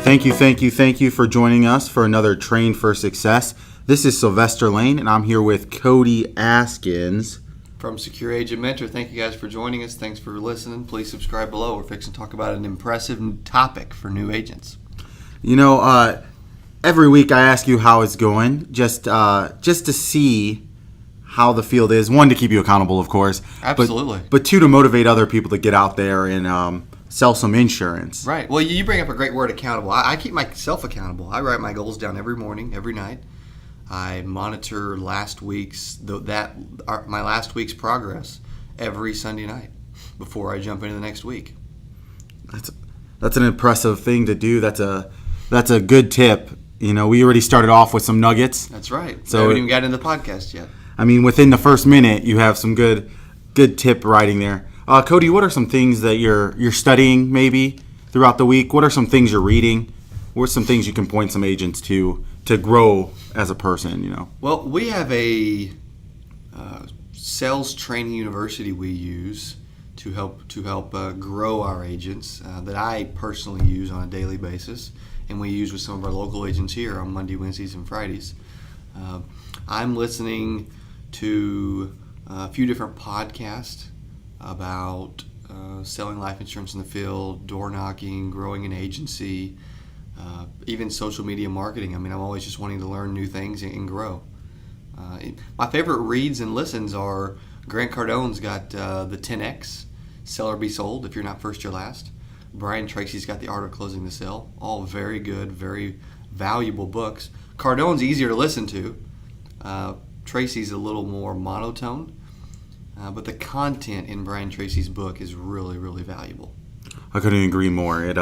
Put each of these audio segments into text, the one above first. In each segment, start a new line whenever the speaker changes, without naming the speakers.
Thank you for joining us for another Train for Success. This is Sylvester Lane, and I'm here with Cody Askins.
From Secure Agent Mentor. Thank you guys for joining us. Thanks for listening. Please subscribe below. We're fixing to talk about an impressive topic for new agents.
You know, every week I ask you how it's going, just to see how the field is. One, to keep you accountable, of course.
Absolutely.
But two, to motivate other people to get out there and sell some insurance.
Right. Well, you bring up a great word, accountable. I keep myself accountable. I write my goals down every morning, every night. I monitor my last week's progress every Sunday night before I jump into the next week.
That's an impressive thing to do. That's a good tip. You know, we already started off with some nuggets.
That's right.
So
I haven't even got into the podcast yet.
I mean, within the first minute, you have some good tip writing there. Cody, what are some things that you're studying maybe throughout the week? What are some things you're reading? What are some things you can point some agents to grow as a person, you know?
Well, we have a sales training university we use to help grow our agents that I personally use on a daily basis, and we use with some of our local agents here on Monday, Wednesdays, and Fridays. I'm listening to a few different podcasts about selling life insurance in the field, door knocking, growing an agency, even social media marketing. I mean, I'm always just wanting to learn new things and grow. My favorite reads and listens are Grant Cardone's got the 10X, Sell or Be Sold, if you're not first, you're last. Brian Tracy's got The Art of Closing the Sale. All very good, very valuable books. Cardone's easier to listen to. Tracy's a little more monotone. But the content in Brian Tracy's book is really, really valuable.
I couldn't agree more. It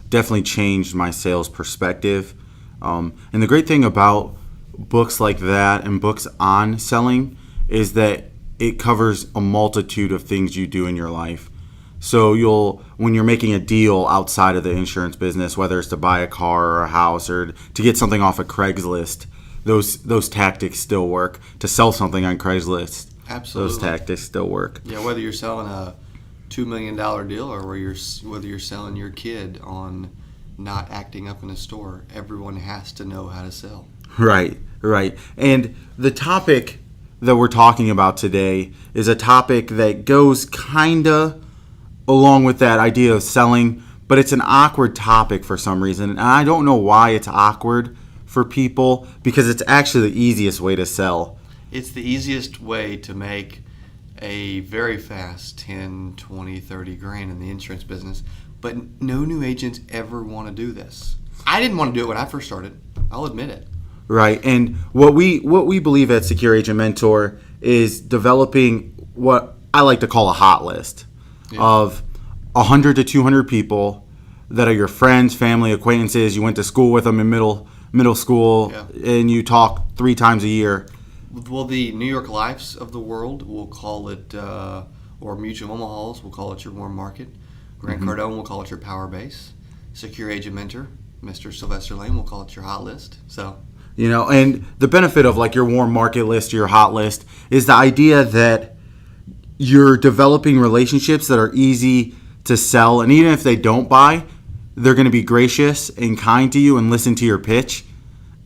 definitely changed my sales perspective. And the great thing about books like that and books on selling is that it covers a multitude of things you do in your life. So when you're making a deal outside of the insurance business, whether it's to buy a car or a house or to get something off of Craigslist, those tactics still work. To sell something on Craigslist,
absolutely,
those tactics still work.
Yeah, whether you're selling a $2 million deal or whether you're selling your kid on not acting up in a store, everyone has to know how to sell.
Right. And the topic that we're talking about today is a topic that goes kind of along with that idea of selling, but it's an awkward topic for some reason. And I don't know why it's awkward for people, because it's actually the easiest way to sell.
It's the easiest way to make a very fast 10, 20, 30 grand in the insurance business, but no new agents ever want to do this. I didn't want to do it when I first started. I'll admit it.
Right, and what we believe at Secure Agent Mentor is developing what I like to call a hot list of 100 to 200 people that are your friends, family, acquaintances. You went to school with them in middle school, and you talk 3 times a year.
Well, the New York Lifes of the world, we'll call it, or Mutual Omaha's, we'll call it your warm market. Grant Cardone, we'll call it your power base. Secure Agent Mentor, Mr. Sylvester Lane, we'll call it your hot list. So,
you know, and the benefit of like your warm market list, your hot list, is the idea that you're developing relationships that are easy to sell, and even if they don't buy, they're going to be gracious and kind to you and listen to your pitch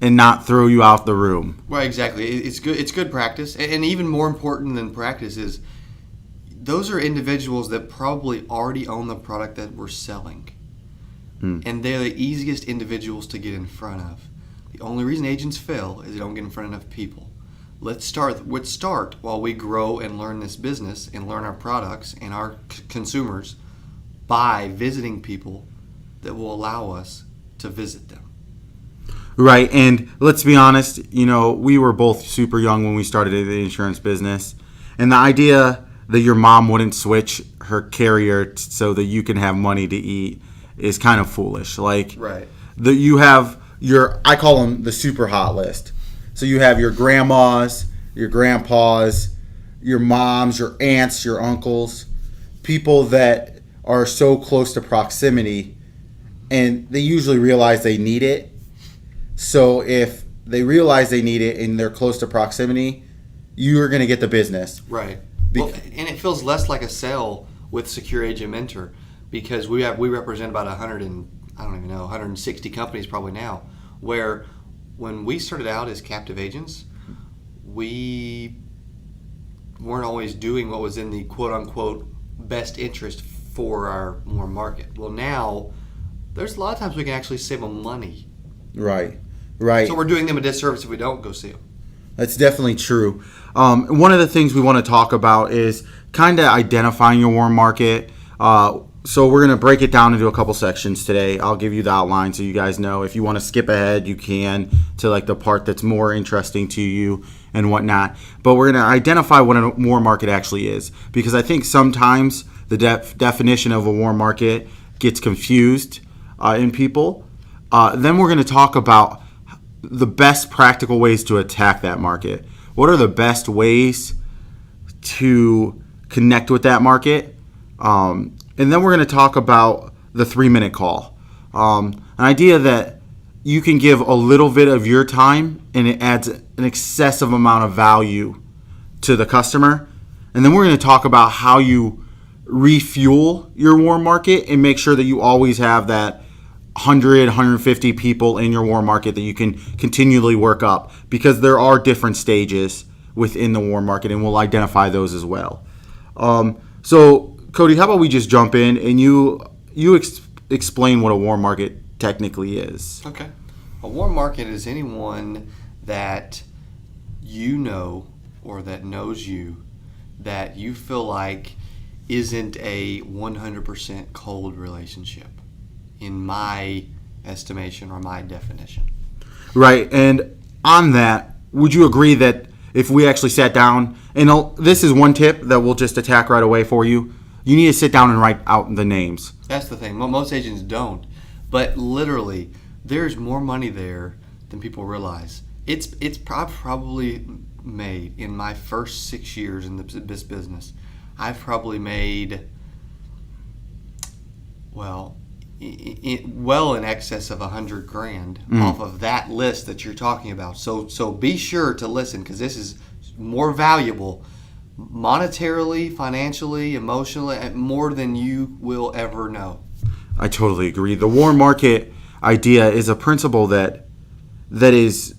and not throw you out the room.
Right, exactly. It's good. It's good practice, and even more important than practice is those are individuals that probably already own the product that we're selling, and they're the easiest individuals to get in front of. The only reason agents fail is they don't get in front of enough people. Let's start while we grow and learn this business and learn our products and our consumers by visiting people that will allow us to visit them.
Right, and let's be honest, you know, we were both super young when we started in the insurance business, and the idea that your mom wouldn't switch her carrier so that you can have money to eat is kind of foolish. Like,
right.
You have I call them the super hot list. So you have your grandmas, your grandpas, your moms, your aunts, your uncles, people that are so close to proximity, and they usually realize they need it. So if they realize they need it and they're close to proximity, you are going to get the business.
Right. And it feels less like a sale with Secure Agent Mentor because we represent about 100 I don't even know, 160 companies probably now, where when we started out as captive agents, we weren't always doing what was in the quote-unquote best interest for our warm market. Well, now there's a lot of times we can actually save them money.
Right.
So we're doing them a disservice if we don't go see them.
That's definitely true. One of the things we want to talk about is kind of identifying your warm market. So we're going to break it down into a couple sections today. I'll give you the outline so you guys know. If you want to skip ahead, you can to like the part that's more interesting to you and whatnot. But we're going to identify what a warm market actually is, because I think sometimes the definition of a warm market gets confused in people. Then we're going to talk about the best practical ways to attack that market. What are the best ways to connect with that market? And then we're going to talk about the 3-minute call. An idea that you can give a little bit of your time and it adds an excessive amount of value to the customer. And then we're going to talk about how you refuel your warm market and make sure that you always have that 100, 150 people in your warm market that you can continually work up, because there are different stages within the warm market, and we'll identify those as well. So, Cody, how about we just jump in and you explain what a warm market technically is.
Okay. A warm market is anyone that you know or that knows you that you feel like isn't a 100% cold relationship, in my estimation or my definition.
Right. And on that, would you agree that if we actually sat down, and this is one tip that we'll just attack right away for you, you need to sit down and write out the names.
That's the thing. Most agents don't. But literally, there's more money there than people realize. It's probably made, in my first 6 years in this business, I've probably made, well in excess of $100,000 off of that list that you're talking about. So be sure to listen, because this is more valuable monetarily, financially, emotionally, more than you will ever know.
I totally agree. The warm market idea is a principle that is,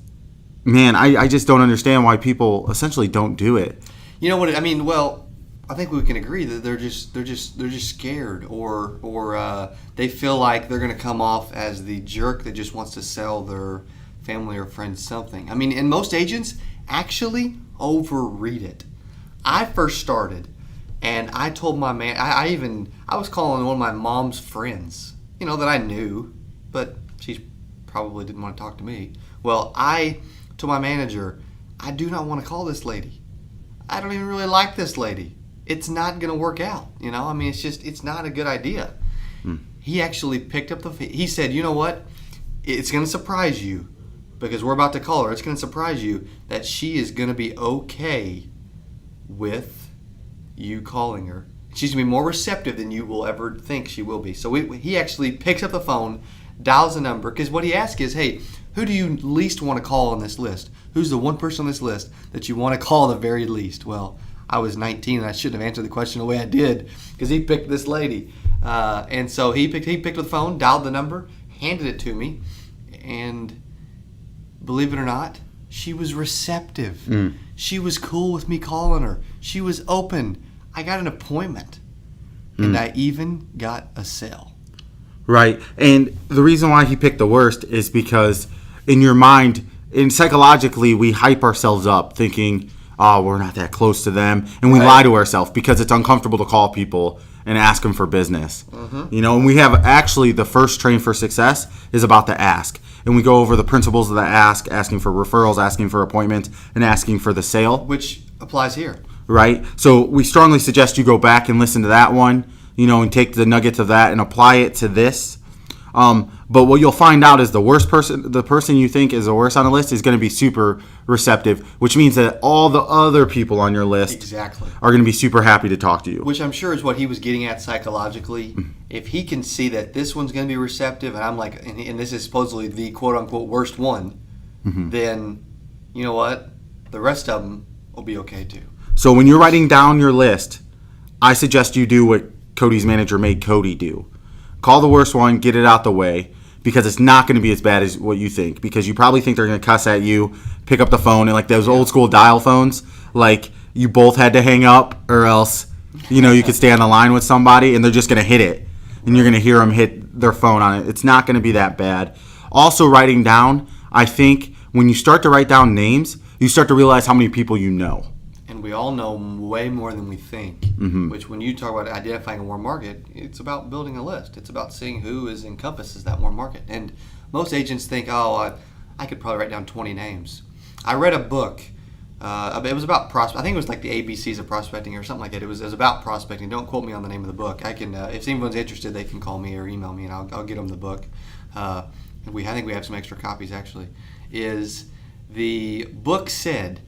man, I just don't understand why people essentially don't do it.
You know what I mean? Well, I think we can agree that they're just scared, or they feel like they're going to come off as the jerk that just wants to sell their family or friends something. I mean, and most agents actually overread it. I first started, and I told my man, I was calling one of my mom's friends, that I knew, but she probably didn't want to talk to me. Well, I told my manager, I do not want to call this lady. I don't even really like this lady. It's not going to work out. I mean, it's not a good idea. He actually picked up he said, you know what? It's going to surprise you, because we're about to call her. It's going to surprise you that she is going to be okay with you calling her. She's going to be more receptive than you will ever think she will be. So he actually picks up the phone, dials the number, because what he asks is, hey, who do you least want to call on this list? Who's the one person on this list that you want to call the very least? Well, I was 19 and I shouldn't have answered the question the way I did, because he picked this lady. And so he picked up the phone, dialed the number, handed it to me, and believe it or not, she was receptive. She was cool with me calling her. She was open. I got an appointment, and I even got a sale.
Right. And the reason why he picked the worst is because in your mind, and psychologically, we hype ourselves up thinking, oh, we're not that close to them. And we lie to ourselves because it's uncomfortable to call people and ask them for business. And we have actually the first train for success is about the ask. And we go over the principles of the ask, asking for referrals, asking for appointments, and asking for the sale.
Which applies here.
Right. So we strongly suggest you go back and listen to that one, and take the nuggets of that and apply it to this. But what you'll find out is the person you think is the worst on the list is going to be super receptive, which means that all the other people on your list are going to be super happy to talk to you.
Which I'm sure is what he was getting at psychologically. If he can see that this one's going to be receptive, and I'm like, and this is supposedly the quote-unquote worst one, then you know what? The rest of them will be okay too.
So when you're writing down your list, I suggest you do what Cody's manager made Cody do. Call the worst one, get it out the way, because it's not going to be as bad as what you think. Because you probably think they're going to cuss at you, pick up the phone, and like those old school dial phones, like you both had to hang up, or else, you could stay on the line with somebody and they're just going to hit it. And you're going to hear them hit their phone on it. It's not going to be that bad. Also, writing down, I think when you start to write down names, you start to realize how many people you know.
And we all know way more than we think, which when you talk about identifying a warm market, it's about building a list. It's about seeing who encompasses that warm market. And most agents think, I could probably write down 20 names. I read a book. It was about prospect. I think it was like the ABCs of prospecting or something like that. It was about prospecting. Don't quote me on the name of the book. I can, if anyone's interested, they can call me or email me, and I'll get them the book. I think we have some extra copies actually. The book said,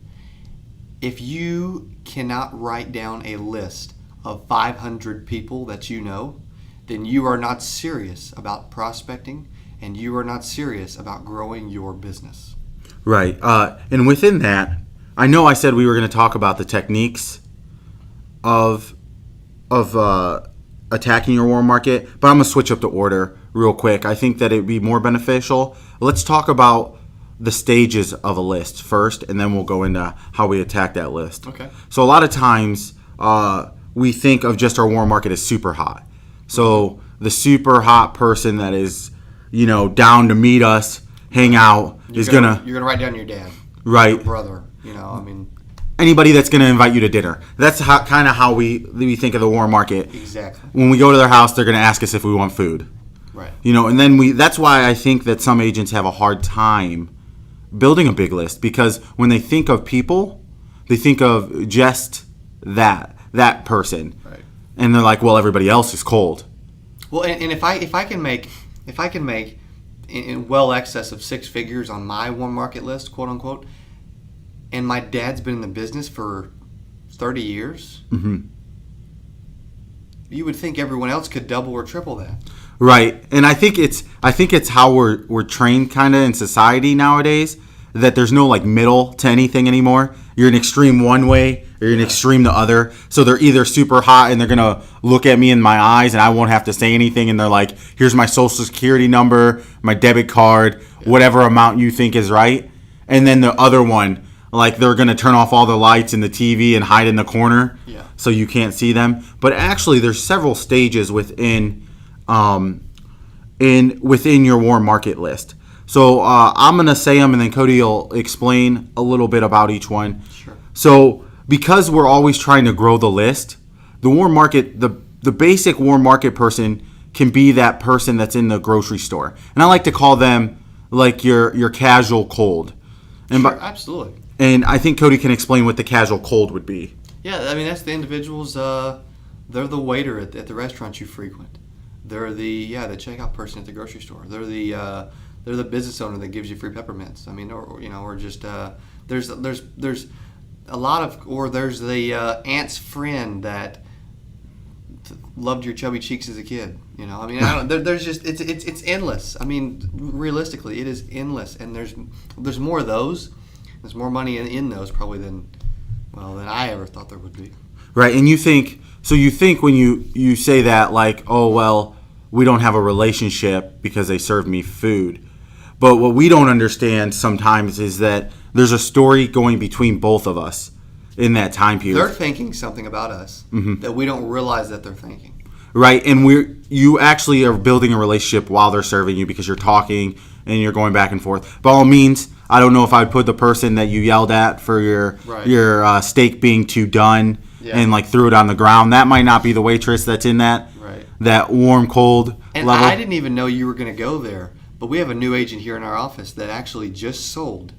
if you cannot write down a list of 500 people that you know, then you are not serious about prospecting, and you are not serious about growing your business.
Right. And within that, I know I said we were going to talk about the techniques of attacking your warm market, but I'm going to switch up the order real quick. I think that it would be more beneficial. Let's talk about the stages of a list first, and then we'll go into how we attack that list.
Okay.
So a lot of times we think of just our warm market as super hot. So the super hot person that is, down to meet us, hang out,
You're gonna write down your dad,
right?
Your brother.
Anybody that's going to invite you to dinner. That's kind of how we think of the warm market.
Exactly.
When we go to their house, they're going to ask us if we want food.
Right.
And then that's why I think that some agents have a hard time building a big list, because when they think of people, they think of just that person.
Right.
And they're like, well, everybody else is cold.
Well, and if I can make in well excess of 6 figures on my warm market list, quote unquote, and my dad's been in the business for 30 years, you would think everyone else could double or triple that.
Right. And I think it's how we're trained kind of in society nowadays, that there's no like middle to anything anymore. You're an extreme one way or you're an extreme the other. So they're either super hot and they're going to look at me in my eyes and I won't have to say anything, and they're like, here's my social security number, my debit card, whatever amount you think is right. And then the other one, like they're going to turn off all the lights and the TV and hide in the corner so you can't see them. But actually there's several stages within your warm market list. So I'm going to say them, and then Cody will explain a little bit about each one.
Sure.
So because we're always trying to grow the list, the warm market, the basic warm market person can be that person that's in the grocery store. And I like to call them like your casual cold. And
sure, absolutely.
And I think Cody can explain what the casual cold would be.
Yeah, I mean, that's the individuals, they're the waiter at the restaurant you frequent. They're the checkout person at the grocery store. They're the business owner that gives you free peppermints. I mean, or just there's a lot of, or there's the aunt's friend that loved your chubby cheeks as a kid. I mean, there's just it's endless. I mean, realistically, it is endless, and there's more of those. There's more money in those probably than I ever thought there would be.
Right, and you think when you say that, like, oh well, we don't have a relationship because they served me food. But what we don't understand sometimes is that there's a story going between both of us in that time period.
They're thinking something about us that we don't realize that they're thinking.
Right, and you actually are building a relationship while they're serving you, because you're talking and you're going back and forth. By all means, I don't know if I'd put the person that you yelled at for your steak being too done and like threw it on the ground. That might not be the waitress that's in that warm cold level.
I didn't even know you were going to go there. But we have a new agent here in our office that actually just sold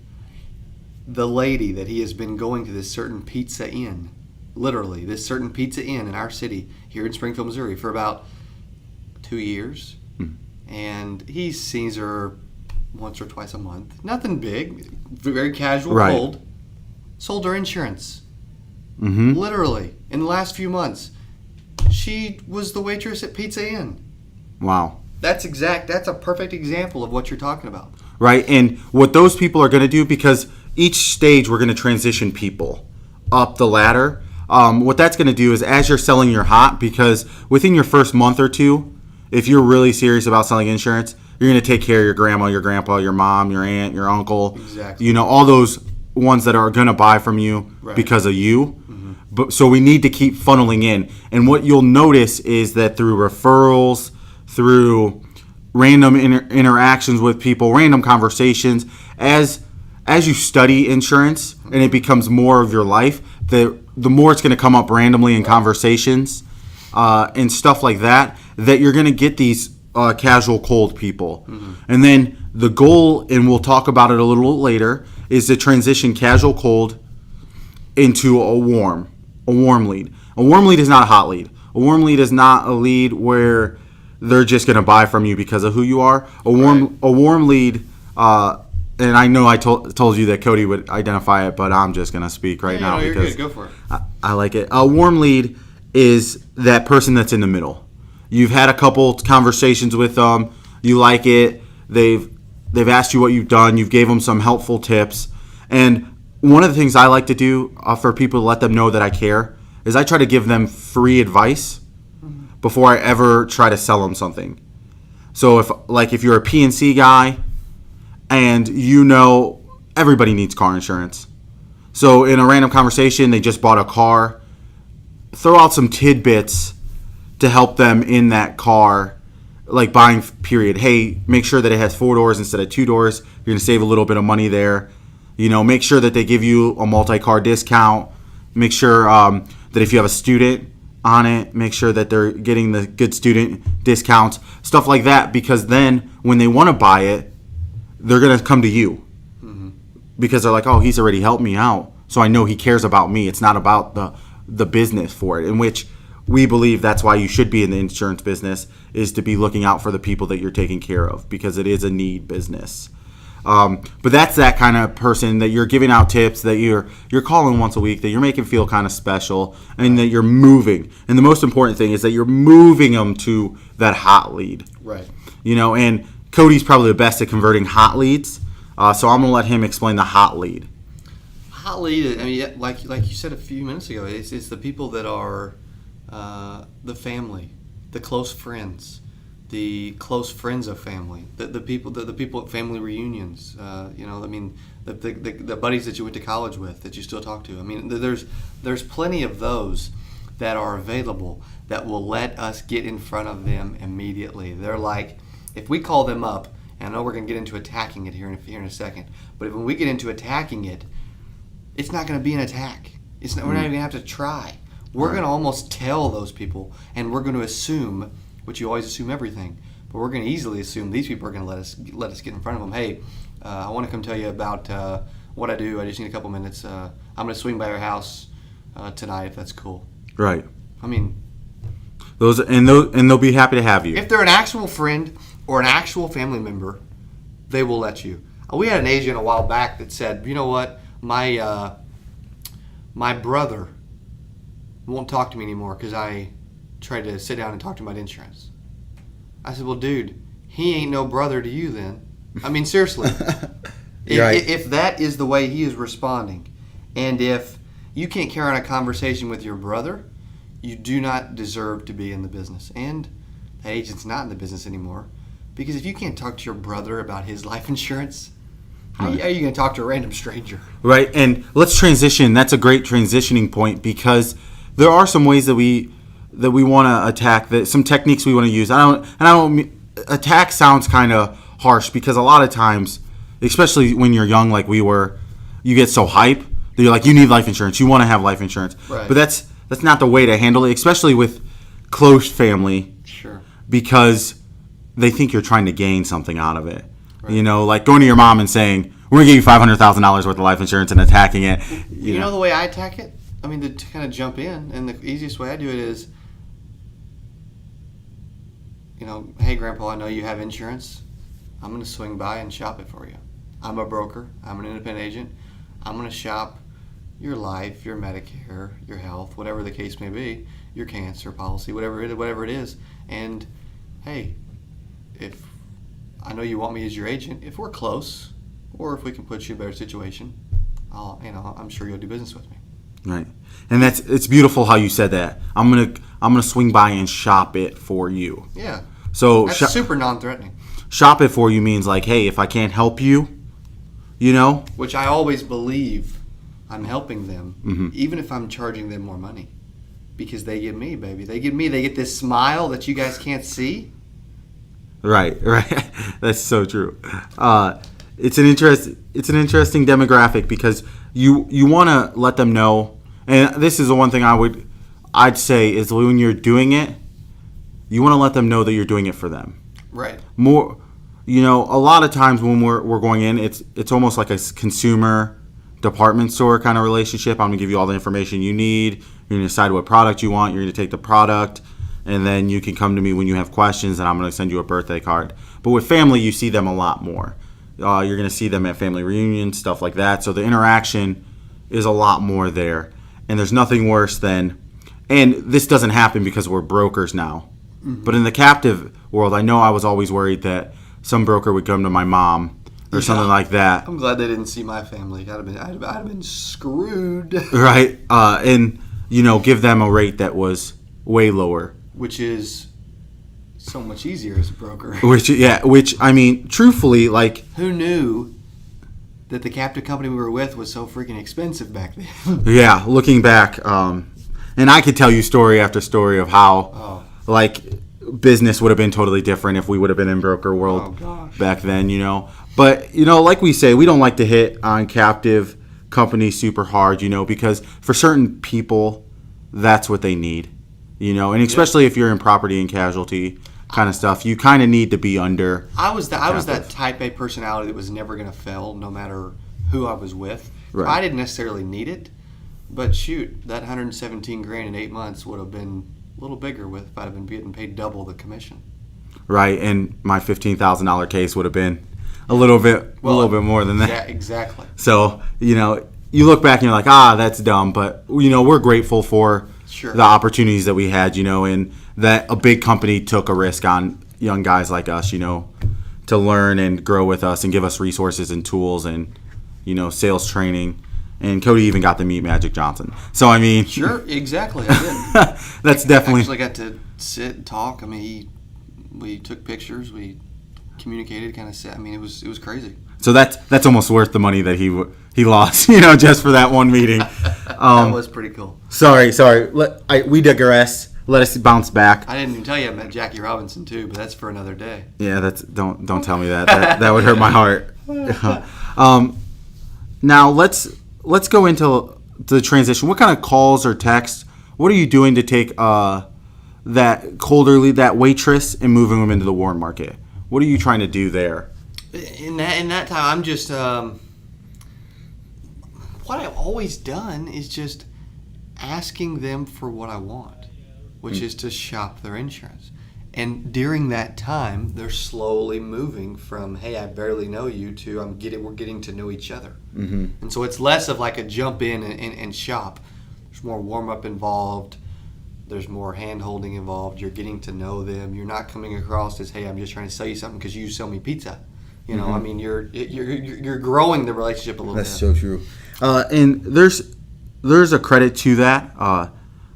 the lady that he has been going to this certain pizza inn, literally, this certain pizza inn in our city here in Springfield, Missouri, for about 2 years. And he sees her once or twice a month. Nothing big, very casual, cold. Sold her insurance. Literally, in the last few months. She was the waitress at Pizza Inn.
Wow.
That's a perfect example of what you're talking about.
Right, and what those people are going to do, because each stage we're going to transition people up the ladder. What that's going to do is, as you're selling your hot, because within your first month or two, if you're really serious about selling insurance, you're going to take care of your grandma, your grandpa, your mom, your aunt, your uncle.
Exactly.
You know, all those ones that are going to buy from you because of you. But so we need to keep funneling in. And what you'll notice is that through referrals, through random interactions with people, random conversations, as you study insurance and it becomes more of your life, the more it's going to come up randomly in conversations and stuff like that you're going to get these casual cold people. And then the goal, and we'll talk about it a little later, is to transition casual cold into a warm lead. A warm lead is not a hot lead. A warm lead is not a lead where they're just going to buy from you because of who you are. A warm lead, and I know I told you that Cody would identify it, but I'm just going to speak now
you're
because
good. Go for it.
I like it. A warm lead is that person that's in the middle. You've had a couple conversations with them. You like it. They've asked you what you've done. You've gave them some helpful tips. And one of the things I like to do for people to let them know that I care is I try to give them free advice before I ever try to sell them something. So if you're a P&C guy and you know everybody needs car insurance. So in a random conversation, they just bought a car. Throw out some tidbits to help them in that car, like buying period. Hey, make sure that it has 4 doors instead of 2 doors. You're going to save a little bit of money there. You know, make sure that they give you a multi-car discount. Make sure that if you have a student on it, make sure that they're getting the good student discounts, stuff like that, because then when they want to buy it, they're going to come to you because they're like, oh, he's already helped me out, so I know he cares about me. It's not about the business for it, in which we believe that's why you should be in the insurance business, is to be looking out for the people that you're taking care of, because it is a need business. But that's that kind of person that you're giving out tips, that you're calling once a week, that you're making feel kind of special, and that you're moving. And the most important thing is that you're moving them to that hot lead.
Right.
You know, and Cody's probably the best at converting hot leads, so I'm going to let him explain the hot lead.
Hot lead, I mean, like you said a few minutes ago, it's the people that are the family, the close friends, the close friends of family, the people at family reunions. You know, I mean, the buddies that you went to college with that you still talk to. I mean, there's plenty of those that are available that will let us get in front of them immediately. They're like, if we call them up, and I know we're going to get into attacking it here in a second, but when we get into attacking it, it's not going to be an attack. It's not, we're not even going to have to try. We're going to almost tell those people, and we're going to assume, which you always assume everything, but we're going to easily assume these people are going to let us get in front of them. Hey, I want to come tell you about what I do. I just need a couple minutes. I'm going to swing by your house tonight if that's cool.
Right.
I mean,
they'll be happy to have you.
If they're an actual friend or an actual family member, they will let you. We had an agent a while back that said, you know what, my brother won't talk to me anymore because I tried to sit down and talk to him about insurance. I said, well, dude, he ain't no brother to you then. I mean, seriously. If that is the way he is responding, and if you can't carry on a conversation with your brother, you do not deserve to be in the business. And that agent's not in the business anymore. Because if you can't talk to your brother about his life insurance, how are you going to talk to a random stranger? Right,
and let's transition. That's a great transitioning point, because there are some ways that we want to attack, some techniques we want to use. Attack sounds kind of harsh, because a lot of times, especially when you're young like we were, you get so hype that you're like, you need life insurance, you want to have life insurance.
Right.
But that's not the way to handle it, especially with close family.
Sure.
Because they think you're trying to gain something out of it. Right. You know, like going to your mom and saying, we're going to give you $500,000 worth of life insurance, and attacking it.
You know the way I attack it? I mean, to kind of jump in, and the easiest way I do it is, you know, hey, Grandpa, I know you have insurance. I'm going to swing by and shop it for you. I'm a broker. I'm an independent agent. I'm going to shop your life, your Medicare, your health, whatever the case may be, your cancer policy, whatever it is. And, hey, if I know you want me as your agent, if we're close, or if we can put you in a better situation, I'm sure you'll do business with me.
Right, and it's beautiful how you said that. I'm gonna swing by and shop it for you.
Yeah.
So
That's super non-threatening.
shop it for you means like, hey, if I can't help you, you know,
Which I always believe I'm helping them, even if I'm charging them more money. Because they get me, baby. They get this smile that you guys can't see.
right. That's so true. It's an interesting demographic because you want to let them know, and this is the one thing I'd say is when you're doing it, you want to let them know that you're doing it for them.
Right.
More, you know, a lot of times when we're going in, it's almost like a consumer department store kind of relationship. I'm going to give you all the information you need. You're going to decide what product you want. You're going to take the product, and then you can come to me when you have questions, and I'm going to send you a birthday card. But with family, you see them a lot more. You're going to see them at family reunions, stuff like that. So the interaction is a lot more there. And there's nothing worse than, and this doesn't happen because we're brokers now, but in the captive world, I know I was always worried that some broker would come to my mom or something like that.
I'm glad they didn't see my family. I'd have been screwed.
Right. And, you know, give them a rate that was way lower.
Which is so much easier as a broker.
Which I mean, truthfully, like,
who knew that the captive company we were with was so freaking expensive back then?
Yeah, looking back, and I could tell you story after story of how, like, business would have been totally different if we would have been in broker world back then, you know. But, you know, like we say, we don't like to hit on captive companies super hard, you know, because for certain people, that's what they need, you know, and especially if you're in property and casualty kind of stuff, you kind of need to be under.
I was that type A personality that was never going to fail no matter who I was with.
Right.
I didn't necessarily need it, but shoot, that $117,000 in 8 months would have been a little bigger if I'd have been getting paid double the commission.
Right, and my $15,000 case would have been a little bit more than that.
Yeah, exactly.
So, you know, you look back and you're like, that's dumb, but, you know, we're grateful for the opportunities that we had, you know, and that a big company took a risk on young guys like us, you know, to learn and grow with us and give us resources and tools and, you know, sales training. And Cody even got to meet Magic Johnson. So, I mean.
Sure, exactly. I did.
That's definitely.
I actually got to sit and talk. I mean, we took pictures. We communicated, kind of said. I mean, it was crazy.
So that's almost worth the money that he lost, you know, just for that one meeting.
That was pretty cool.
Sorry. We digress. Let us bounce back.
I didn't even tell you I met Jackie Robinson too, but that's for another day.
Yeah, don't tell me that. That would hurt my heart. Now let's go into the transition. What kind of calls or texts? What are you doing to take that colder lead, that waitress, and moving them into the warm market? What are you trying to do there?
In that time, I'm just what I've always done is just asking them for what I want, which is to shop their insurance. And during that time, they're slowly moving from, hey, I barely know you, to we're getting to know each other. Mm-hmm. And so it's less of like a jump in and shop. There's more warm-up involved. There's more hand-holding involved. You're getting to know them. You're not coming across as, hey, I'm just trying to sell you something because you sell me pizza. You know, I mean, you're growing the relationship a little bit.
That's so true. And there's a credit to that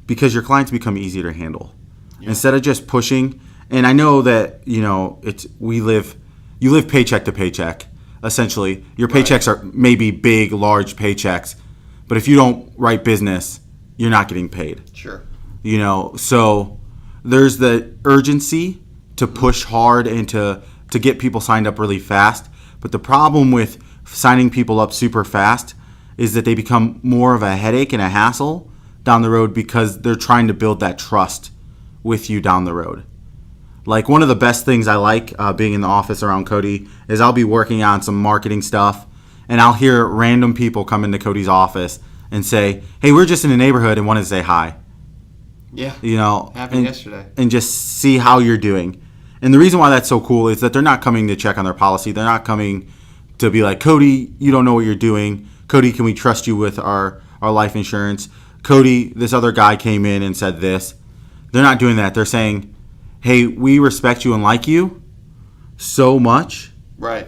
because your clients become easier to handle. Yeah. Instead of just pushing, and I know that, you know, you live paycheck to paycheck, essentially. Your paychecks are maybe big, large paychecks, but if you don't write business, you're not getting paid.
Sure.
You know, so there's the urgency to push hard and to get people signed up really fast. But the problem with signing people up super fast is that they become more of a headache and a hassle down the road because they're trying to build that trust with you down the road. Like, one of the best things I like being in the office around Cody is I'll be working on some marketing stuff, and I'll hear random people come into Cody's office and say, hey, we're just in the neighborhood and wanted to say hi.
Yeah.
You know,
happened yesterday.
And just see how you're doing. And the reason why that's so cool is that they're not coming to check on their policy. They're not coming to be like, Cody, you don't know what you're doing. Cody, can we trust you with our life insurance? Cody, this other guy came in and said this. They're not doing that. They're saying, hey, we respect you and like you so much.
Right.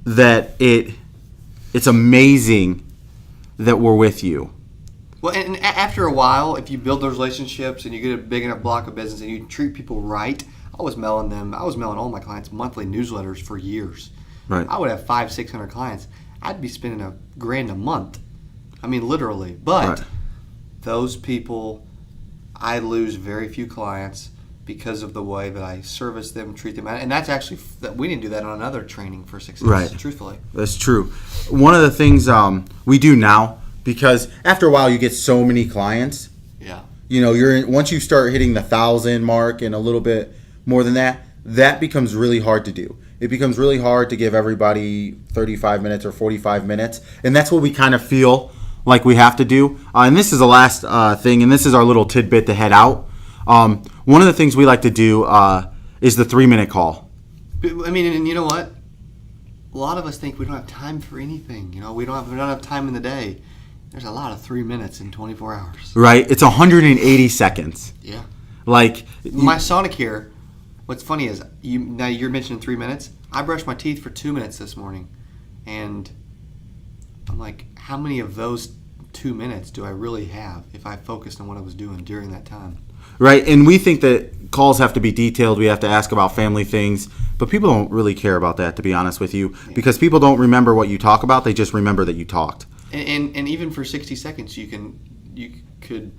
That it's amazing that we're with you.
Well, and after a while, if you build those relationships and you get a big enough block of business and you treat people right, I was mailing all my clients monthly newsletters for years.
Right.
I would have 500-600 clients. I'd be spending $1,000 a month. I mean, literally. But those people, I lose very few clients because of the way that I service them, treat them. And that's actually, we didn't do that on another training for success, truthfully.
That's true. One of the things we do now, because after a while you get so many clients.
Yeah.
Once you start hitting the 1,000 mark and a little bit more than that, that becomes really hard to do. It becomes really hard to give everybody 35 minutes or 45 minutes. And that's what we kind of feel like we have to do. And this is the last thing, and this is our little tidbit to head out. One of the things we like to do is the 3-minute call.
I mean, and you know what? A lot of us think we don't have time for anything. We don't have time in the day. There's a lot of 3 minutes in 24 hours.
Right? It's 180 seconds.
Yeah.
Like
my Sonicare. What's funny is now you're mentioning 3 minutes. I brushed my teeth for 2 minutes this morning, and I'm like, how many of those 2 minutes do I really have if I focused on what I was doing during that time?
Right, and we think that calls have to be detailed. We have to ask about family things, but people don't really care about that, to be honest with you, because people don't remember what you talk about. They just remember that you talked.
And even for 60 seconds, you could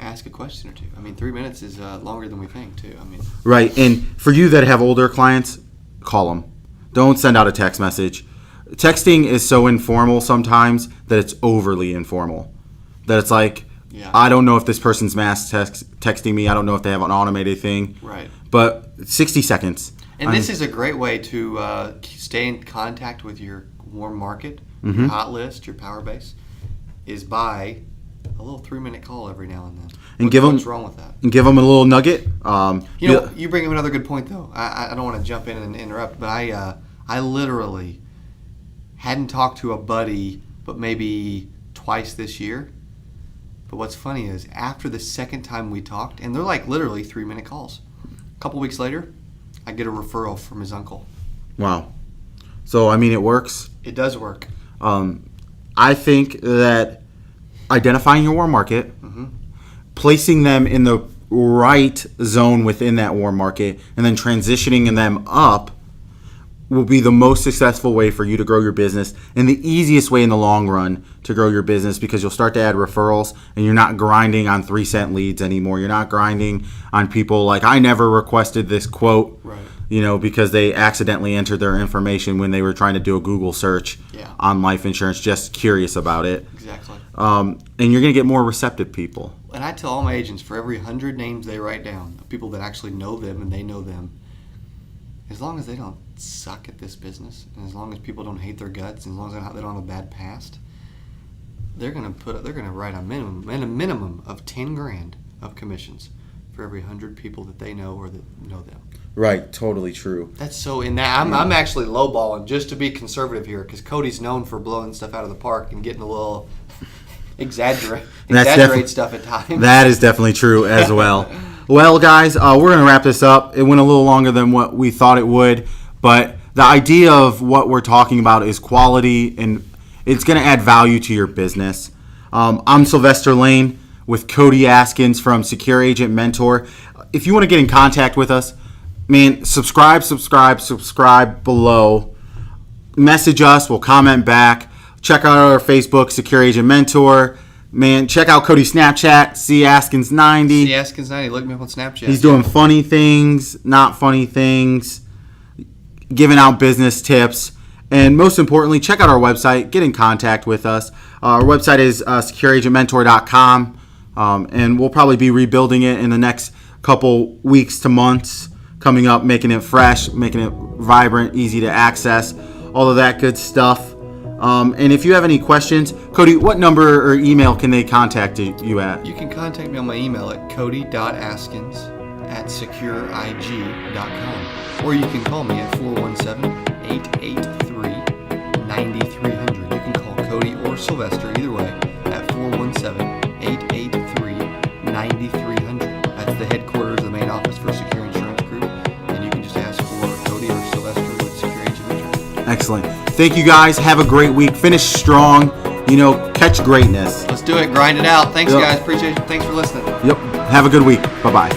ask a question or two. I mean, 3 minutes is longer than we think, too. I mean,
right, and for you that have older clients, call them. Don't send out a text message. Texting is so informal sometimes that it's overly informal. That it's like, I don't know if this person's mass texting me. I don't know if they have an automated thing.
Right.
But 60 seconds.
And this is a great way to stay in contact with your warm market, your hot list, your power base, is by a little 3-minute call every now and then.
And
what's wrong with that?
And give them a little nugget.
You bring up another good point, though. I don't want to jump in and interrupt, but I literally hadn't talked to a buddy but maybe twice this year. But what's funny is after the second time we talked, and they're like literally 3-minute calls, a couple weeks later, I get a referral from his uncle.
Wow. So, I mean, it works.
It does work.
I think that identifying your warm market, placing them in the right zone within that warm market, and then transitioning them up will be the most successful way for you to grow your business and the easiest way in the long run to grow your business, because you'll start to add referrals and you're not grinding on 3-cent leads anymore. You're not grinding on people like, I never requested this quote, because they accidentally entered their information when they were trying to do a Google search on life insurance, just curious about it.
Exactly.
And you're going to get more receptive people.
And I tell all my agents, for every 100 names they write down, of people that actually know them and they know them, as long as they don't suck at this business, and as long as people don't hate their guts, and as long as they don't have a bad past, they're gonna write a minimum of $10,000 of commissions for every 100 people that they know or that know them.
Right, totally true.
That's so. In that, I'm actually lowballing just to be conservative here, because Cody's known for blowing stuff out of the park and getting a little exaggerate stuff at times.
That is definitely true as well. Well, guys, we're going to wrap this up. It went a little longer than what we thought it would, but the idea of what we're talking about is quality, and it's going to add value to your business. I'm Sylvester Lane with Cody Askins from Secure Agent Mentor. If you want to get in contact with us, man, subscribe below. Message us. We'll comment back. Check out our Facebook, Secure Agent Mentor. Man, check out Cody's Snapchat, Askins90.
Askins90. Look me up on Snapchat.
He's doing funny things, not funny things, giving out business tips. And most importantly, check out our website. Get in contact with us. Our website is secureagentmentor.com. And we'll probably be rebuilding it in the next couple weeks to months coming up, making it fresh, making it vibrant, easy to access, all of that good stuff. And if you have any questions, Cody, what number or email can they contact you at?
You can contact me on my email at cody.askins@secureig.com. Or you can call me at 417-883-9300. You can call Cody or Sylvester, either way, at 417-883-9300. That's the headquarters, the main office for Secure Insurance Group. And you can just ask for Cody or Sylvester with Secure Agent Mentor.
Excellent. Thank you, guys. Have a great week. Finish strong. Catch greatness.
Let's do it. Grind it out. Thanks, guys. Appreciate it. Thanks for listening.
Yep. Have a good week. Bye-bye.